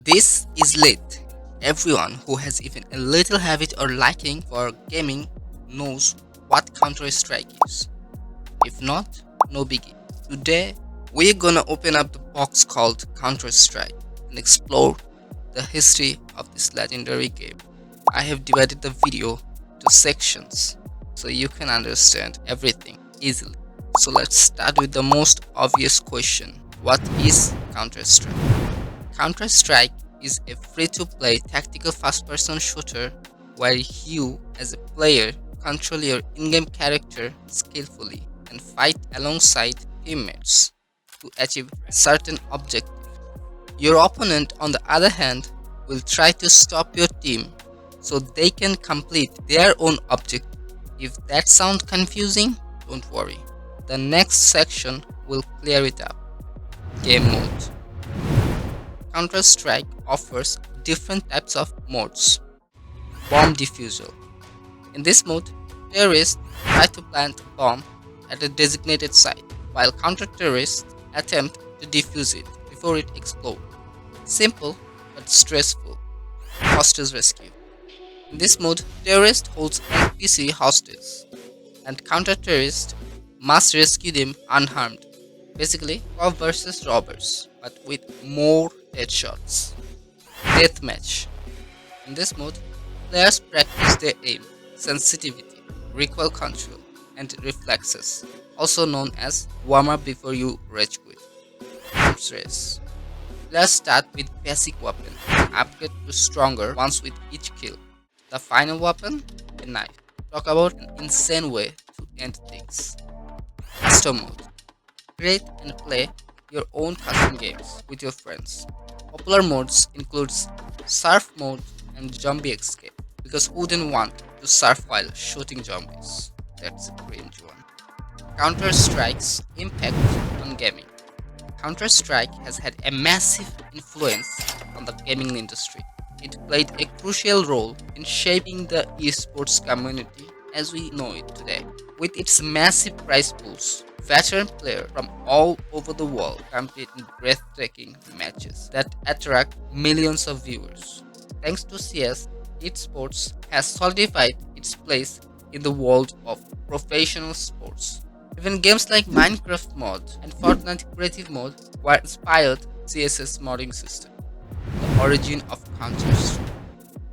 This is lit. Everyone who has even a little habit or liking for gaming knows what Counter-Strike is. If not, no biggie. Today, we're gonna open up the box called Counter-Strike and explore the history of this legendary game. I have divided the video to sections so you can understand everything easily. So let's start with the most obvious question. What is Counter-Strike? Counter-Strike is a free-to-play tactical first-person shooter where you, as a player, control your in-game character skillfully and fight alongside teammates to achieve a certain objective. Your opponent, on the other hand, will try to stop your team so they can complete their own objective. If that sounds confusing, don't worry. The next section will clear it up. Game mode. Counter-Strike offers different types of modes. Bomb defusal. In this mode, terrorists try to plant a bomb at a designated site, while counter-terrorists attempt to defuse it before it explodes. Simple but stressful. Hostage rescue. In this mode, terrorist holds NPC hostage, and counter-terrorists must rescue them unharmed. Basically, cop versus robbers, but with more headshots. Deathmatch. In this mode, players practice their aim, sensitivity, recoil control, and reflexes, also known as warm-up before you rage quit. Arms race. Players start with basic weapon and upgrade to stronger ones with each kill. The final weapon, a knife. Talk about an insane way to end things. Custom mode. Create and play your own custom games with your friends. Popular modes includes surf mode and zombie escape, because who wouldn't want to surf while shooting zombies? That's a cringe one. Counter-Strike's impact on gaming. Counter-Strike has had a massive influence on the gaming industry. It played a crucial role in shaping the esports community as we know it today. With its massive prize pools, veteran players from all over the world compete in breathtaking matches that attract millions of viewers. Thanks to CS, esports has solidified its place in the world of professional sports. Even games like Minecraft mod and Fortnite creative mode were inspired CS's modding system. The origin of Counter-Strike.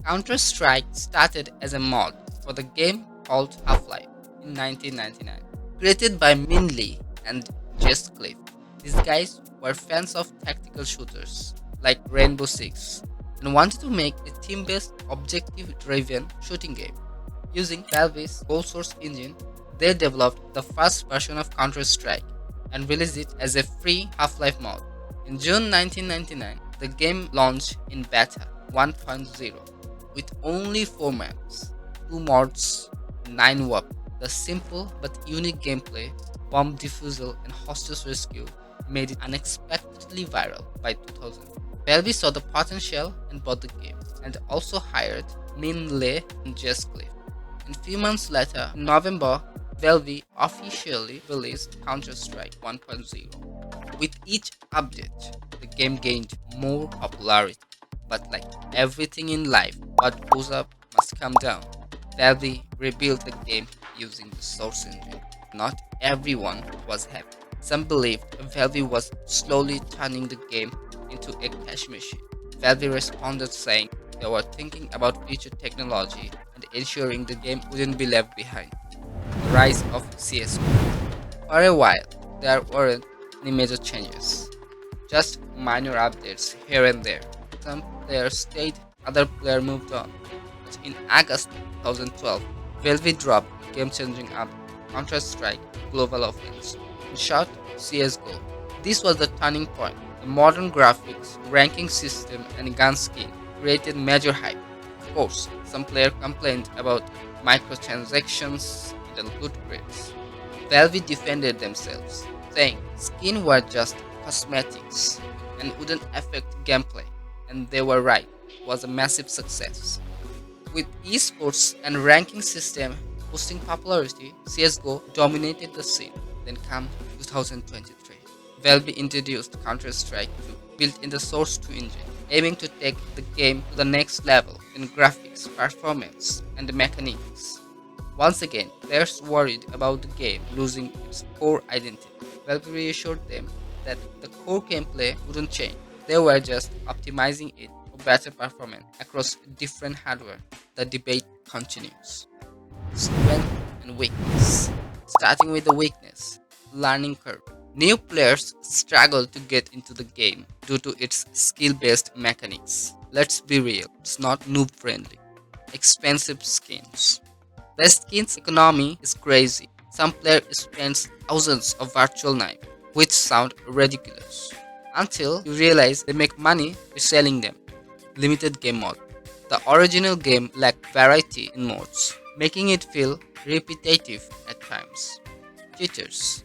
Counter-Strike started as a mod for the game called Half-Life in 1999, created by Min Lee and Jess Cliff. These guys were fans of tactical shooters like Rainbow Six and wanted to make a team-based, objective-driven shooting game. Using Valve's Gold Source engine, they developed the first version of Counter-Strike and released it as a free Half-Life mod. In June 1999, the game launched in Beta 1.0 with only 4 maps, 2 mods, 9 weapons. The simple but unique gameplay, bomb defusal, and hostage rescue made it unexpectedly viral by 2000. Valve saw the potential and bought the game, and also hired Min Lee and Jess Cliff. And a few months later, in November, Valve officially released Counter-Strike 1.0. With each update, the game gained more popularity. But like everything in life, what goes up must come down. Valve rebuilt the game using the source engine. Not everyone was happy. Some believed Valve was slowly turning the game into a cash machine. Valve responded saying they were thinking about future technology and ensuring the game wouldn't be left behind. The rise of CS:GO. For a while, there weren't any major changes, just minor updates here and there. Some players stayed, other players moved on. But in August 2012, Valve dropped game-changing update Counter-Strike Global Offense, in short, CS:GO. This was the turning point. The modern graphics, ranking system, and gun skin created major hype. Of course, some players complained about microtransactions and loot crates. Valve defended themselves, saying skins were just cosmetics and wouldn't affect gameplay, and they were right. It was a massive success. With esports and ranking system boosting popularity, CS:GO dominated the scene. Then come 2023. Valve introduced Counter-Strike 2, built in the Source 2 engine. aiming to take the game to the next level in graphics, performance, and mechanics. Once again, players worried about the game losing its core identity. Valve reassured them that the core gameplay wouldn't change. They were just optimizing it for better performance across different hardware. The debate continues. Strength and weakness. Starting with the weakness, learning curve. New players struggle to get into the game due to its skill based mechanics. Let's be real, it's not noob friendly. Expensive skins. The skins economy is crazy. Some player spends thousands of virtual knives, which sound ridiculous. Until you realize they make money reselling them. Limited game mode. The original game lacked variety in modes, making it feel repetitive at times. Cheaters.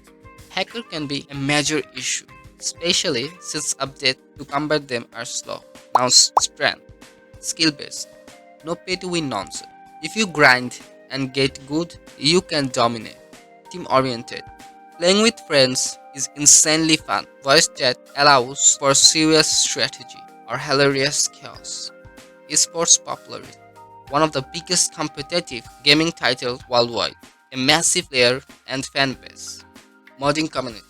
Hacker can be a major issue, especially since updates to combat them are slow. Now strength. Skill based. No pay to win nonsense. If you grind and get good, you can dominate. Team oriented. Playing with friends is insanely fun. Voice chat allows for serious strategy or hilarious chaos. Esports popularity. One of the biggest competitive gaming titles worldwide. A massive player and fan base. Modding community.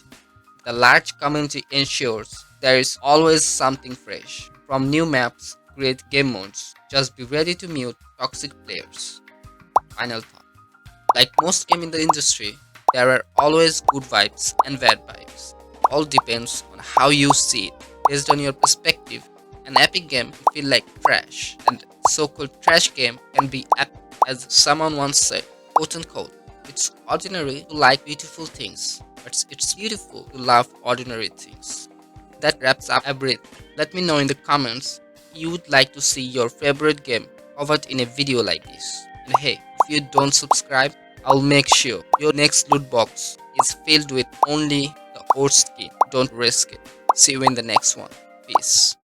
The large community ensures there is always something fresh. From new maps, great game modes, just be ready to mute toxic players. Final thought. Like most games in the industry, there are always good vibes and bad vibes. All depends on how you see it. Based on your perspective, an epic game will feel like trash, and so-called trash game can be epic, as someone once said, quote unquote. It's ordinary to like beautiful things, but it's beautiful to love ordinary things. That wraps up everything. Let me know in the comments if you would like to see your favorite game covered in a video like this. And hey, if you don't subscribe, I'll make sure your next loot box is filled with only the old skin. Don't risk it. See you in the next one. Peace.